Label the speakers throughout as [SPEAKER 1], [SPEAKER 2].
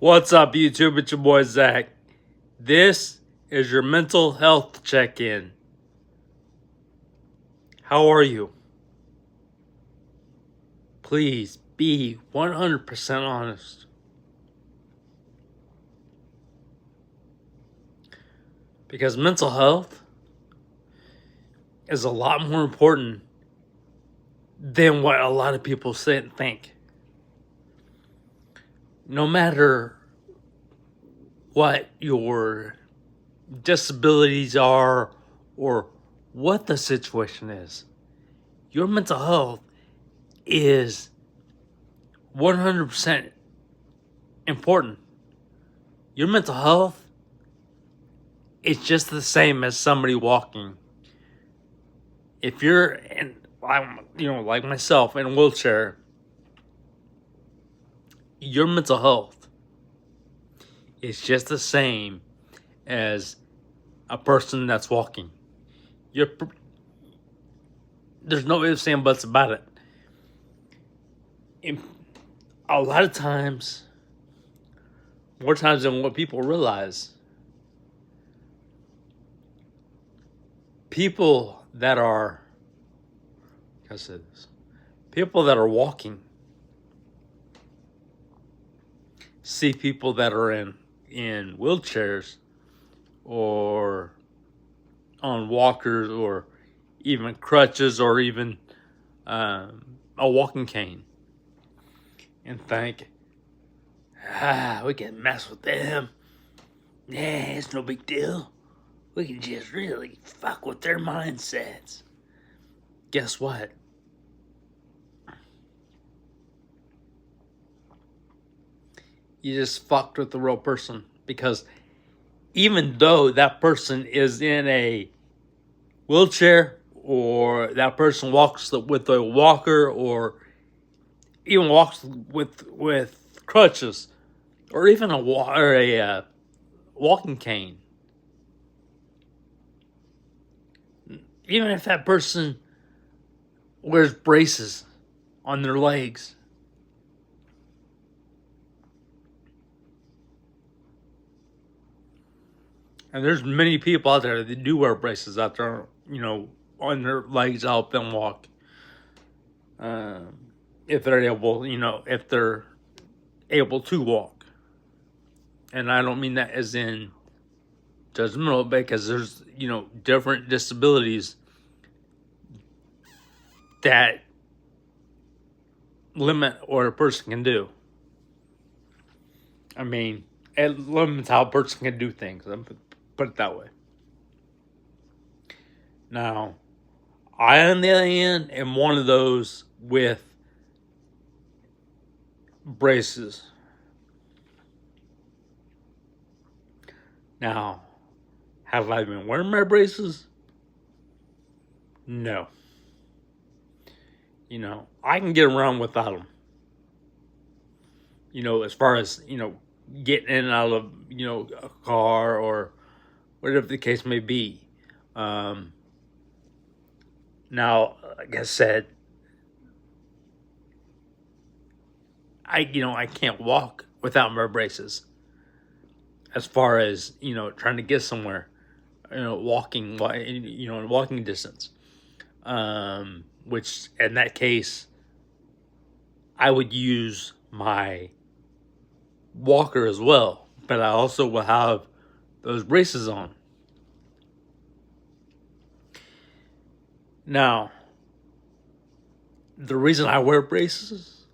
[SPEAKER 1] What's up, YouTube? It's your boy Zach. This is your mental health check-in. How are you? Please be 100% honest. Because mental health is a lot more important than what a lot of people say and think. No matter what your disabilities are or what the situation is, your mental health is 100% important. Your mental health is just the same as somebody walking. If you're in, like myself, in a wheelchair, your mental health is just the same as a person that's walking. There's no ifs, and buts about it. A lot of times, more times than what people realize, people that are walking see people that are in wheelchairs or on walkers or even crutches or even a walking cane and think, we can mess with them. Nah, it's no big deal. We can just really fuck with their mindsets. Guess what? You just fucked with the real person, because even though that person is in a wheelchair or that person walks with a walker or even walks with crutches or even a walking cane, even if that person wears braces on their legs, and there's many people out there that do wear braces out there, on their legs to help them walk. If they're able to walk. And I don't mean that as in judgmental, because there's, different disabilities that limit what a person can do. I mean, it limits how a person can do things. Put it that way. Now, I, on the other hand, am one of those with braces. Now, have I been wearing my braces? No. I can get around without them. As far as, getting in and out of, a car or whatever the case may be. Now, like I said, I can't walk without my braces. As far as, trying to get somewhere, walking distance. Which in that case, I would use my walker as well, but I also will have those braces on. Now, the reason I wear braces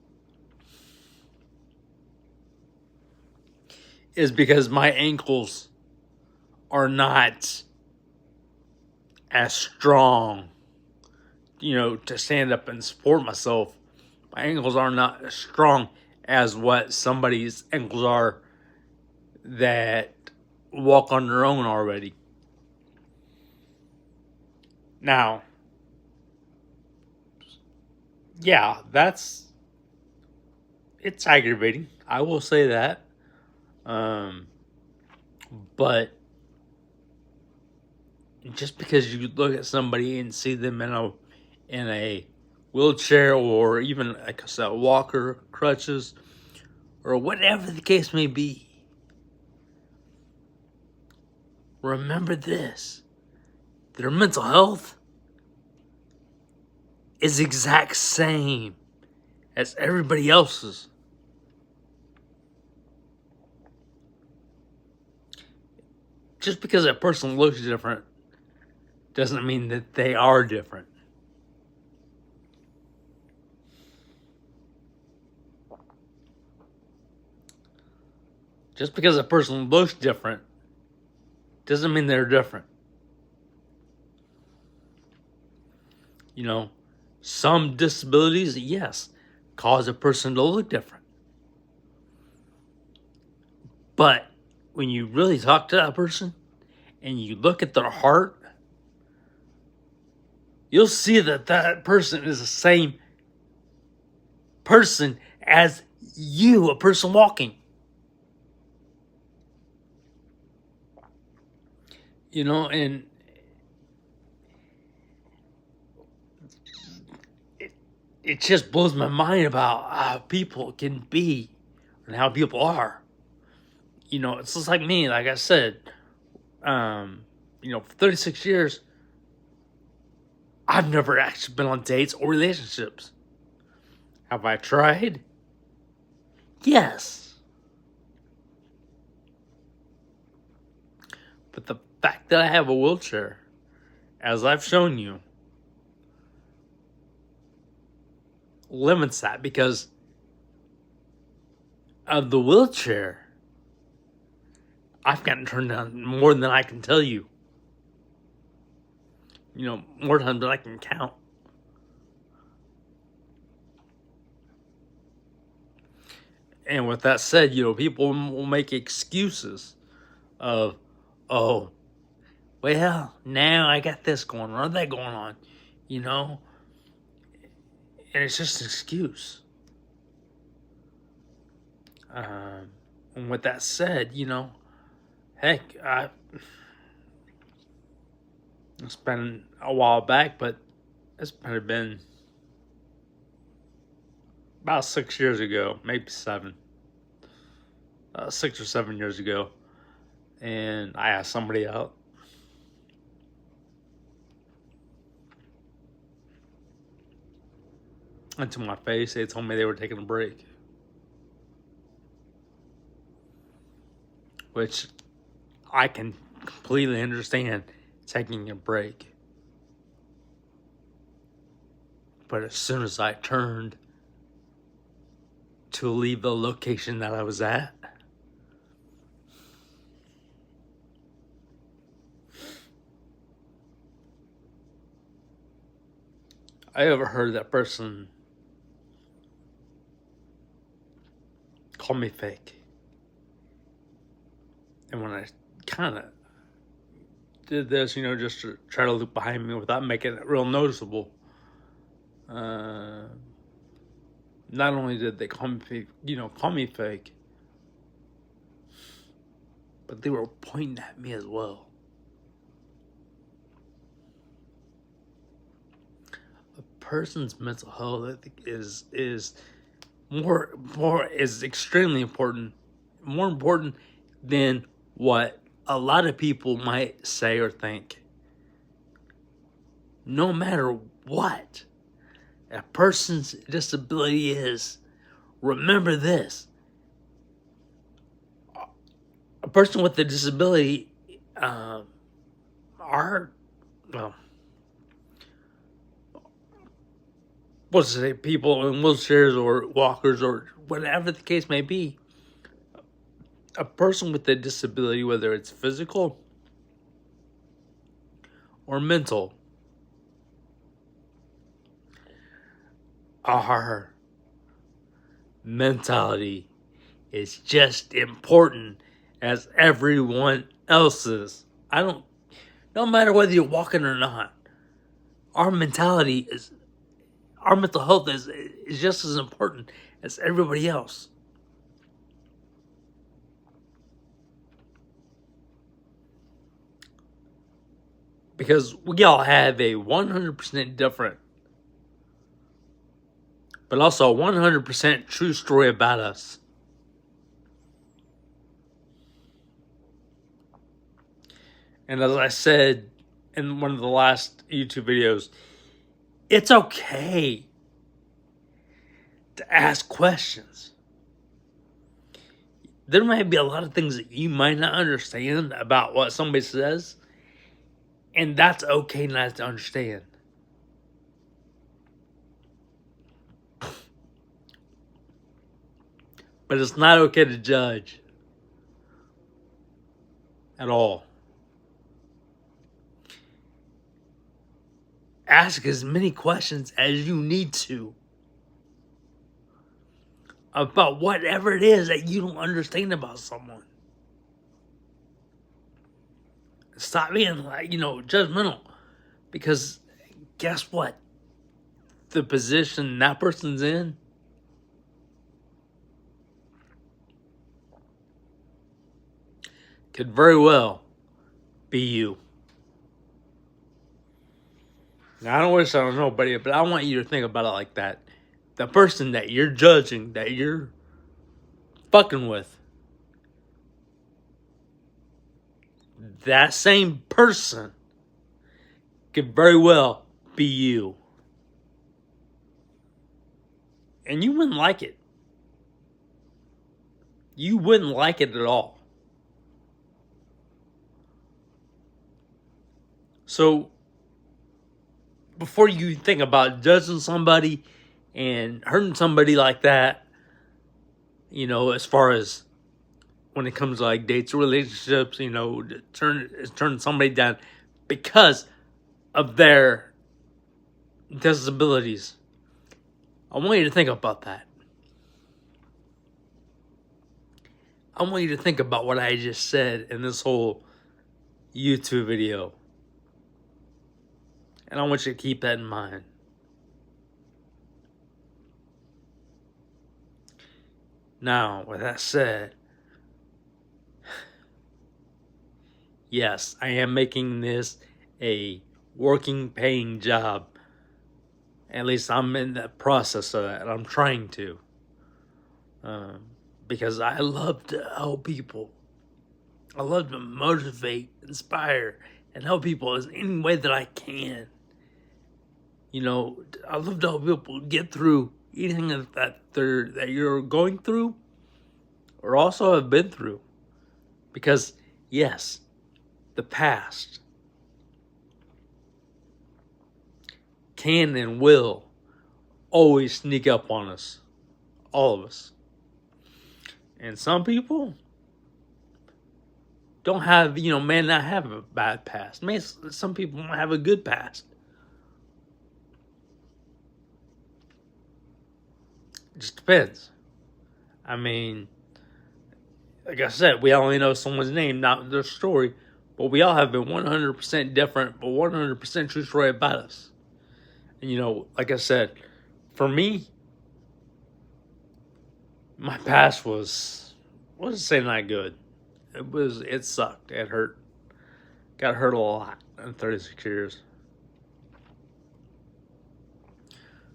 [SPEAKER 1] is because my ankles are not as strong, to stand up and support myself. My ankles are not as strong as what somebody's ankles are that walk on their own already. Now, yeah, it's aggravating. I will say that. But just because you look at somebody and see them in a wheelchair or even, like I said, walker, crutches, or whatever the case may be. Remember this: their mental health is the exact same as everybody else's. Just because a person looks different doesn't mean that they are different. Just because a person looks different doesn't mean they're different. You know, some disabilities, yes, cause a person to look different. But when you really talk to that person and you look at their heart, you'll see that that person is the same person as you, a person walking. You know, and it just blows my mind about how people can be and how people are. You know, it's just like me, like I said, for 36 years, I've never actually been on dates or relationships. Have I tried? Yes. But the fact that I have a wheelchair, as I've shown you, limits that, because of the wheelchair, I've gotten turned down more than I can tell you. You know, more times than I can count. And with that said, people will make excuses of, oh, well, now I got this going on, or that going on, and it's just an excuse. And with that said, heck, it's been a while back, but it's probably been about 6 years ago, maybe 7. 6 or 7 years ago. And I asked somebody out. And to my face, they told me they were taking a break. Which I can completely understand, taking a break. But as soon as I turned to leave the location that I was at, I overheard that person call me fake. And when I kind of did this, just to try to look behind me without making it real noticeable, not only did they call me fake, but they were pointing at me as well. A person's mental health is extremely important, more important than what a lot of people might say or think. No matter what a person's disability is, remember this: a person with a disability people in wheelchairs or walkers or whatever the case may be. A person with a disability, whether it's physical or mental, our mentality is just important as everyone else's. No matter whether you're walking or not, our mental health is just as important as everybody else. Because we all have a 100% different, but also a 100% true story about us. And as I said in one of the last YouTube videos, it's okay to ask questions. There might be a lot of things that you might not understand about what somebody says, and that's okay not to understand. But it's not okay to judge at all. Ask as many questions as you need to about whatever it is that you don't understand about someone. Stop being judgmental, because guess what? The position that person's in could very well be you. Now, I don't wish I don't know, buddy, but I want you to think about it like that. The person that you're judging, that you're fucking with, that same person could very well be you. And you wouldn't like it. You wouldn't like it at all. So, before you think about judging somebody and hurting somebody like that, as far as when it comes to like dates or relationships, turn somebody down because of their disabilities, I want you to think about that. I want you to think about what I just said in this whole YouTube video. And I want you to keep that in mind. Now, with that said, yes, I am making this a working, paying job. At least I'm in the process of that. I'm trying to. Because I love to help people. I love to motivate, inspire, and help people in any way that I can. I love to help people get through anything that you're going through or also have been through. Because, yes, the past can and will always sneak up on us. All of us. And some people don't have, may not have a bad past. Some people might have a good past. It just depends. I mean, like I said, we only know someone's name, not their story, but we all have been 100% different, but 100% true story about us. And like I said, for me, my past was, let's say, not good. It sucked. It hurt. Got hurt a lot in 36 years.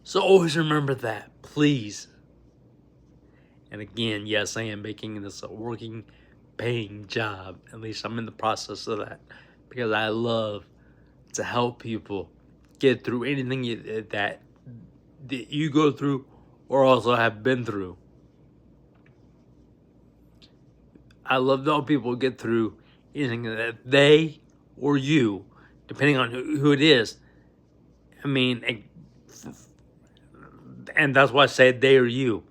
[SPEAKER 1] So always remember that, please. And again, yes, I am making this a working, paying job. At least I'm in the process of that. Because I love to help people get through anything that you go through or also have been through. I love to help people get through anything that they or you, depending on who it is. I mean, and that's why I say they or you.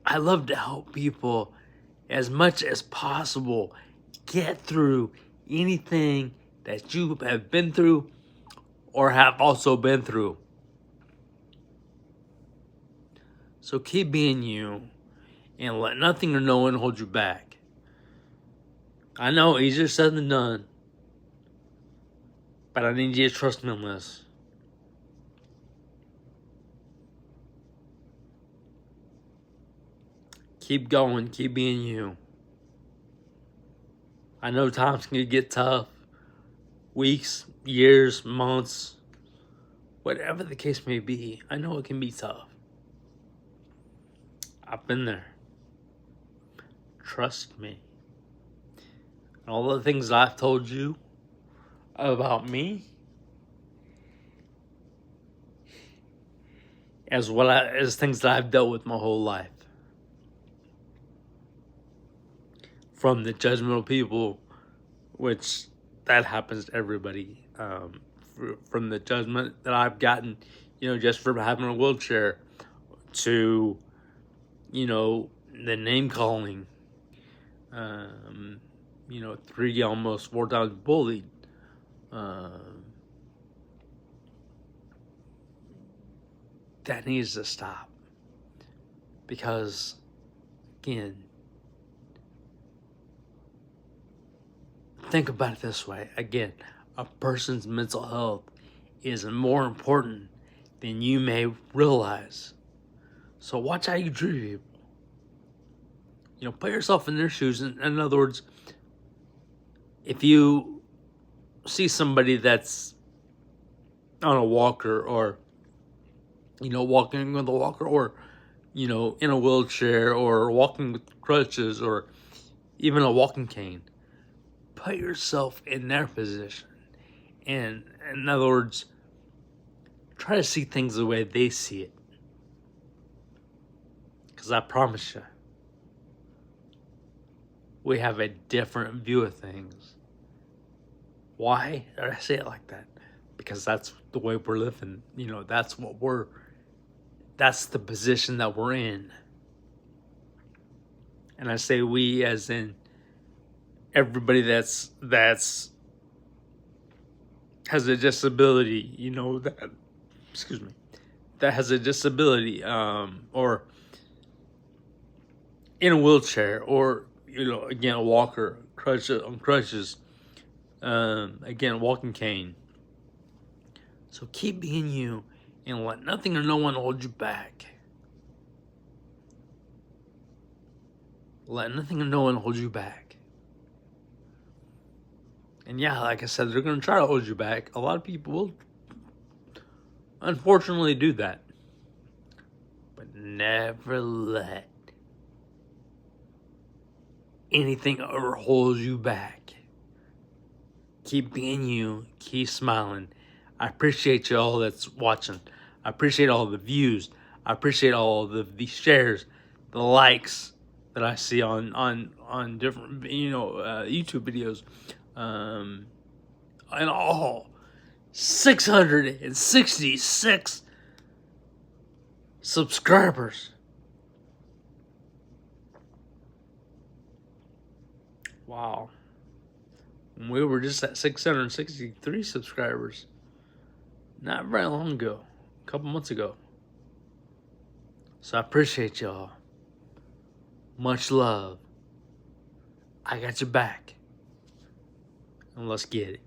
[SPEAKER 1] I love to help people as much as possible get through anything that you have been through or have also been through. So keep being you and let nothing or no one hold you back. I know, easier said than done, but I need you to trust me on this. Keep going, keep being you. I know times can get tough. Weeks, years, months, whatever the case may be, I know it can be tough. I've been there. Trust me. and all the things that I've told you about me, as things that I've dealt with my whole life. From the judgmental people, which that happens to everybody. From the judgment that I've gotten, just from having a wheelchair, to, the name calling, 3, almost 4 times bullied. That needs to stop. Because, again, think about it this way. Again, a person's mental health is more important than you may realize. So watch how you treat people. Put yourself in their shoes. In other words, if you see somebody that's on a walker, or, walking with a walker, or, in a wheelchair, or walking with crutches, or even a walking cane, put yourself in their position. And in other words, try to see things the way they see it. Because I promise you, we have a different view of things. Why did I say it like that? Because that's the way we're living. That's the position that we're in. And I say we as in everybody that's has a disability, that has a disability, or in a wheelchair, or, again, a walker, crutches, again, a walking cane. So keep being you, and let nothing or no one hold you back. Let nothing or no one hold you back. And yeah, like I said, they're going to try to hold you back. A lot of people will, unfortunately, do that. But never let anything ever hold you back. Keep being you. Keep smiling. I appreciate you all that's watching. I appreciate all the views. I appreciate all the shares, the likes that I see on different YouTube videos, and all 666 subscribers. Wow. We were just at 663 subscribers not very long ago, a couple months ago. So I appreciate y'all. Much love. I got your back. And let's get it.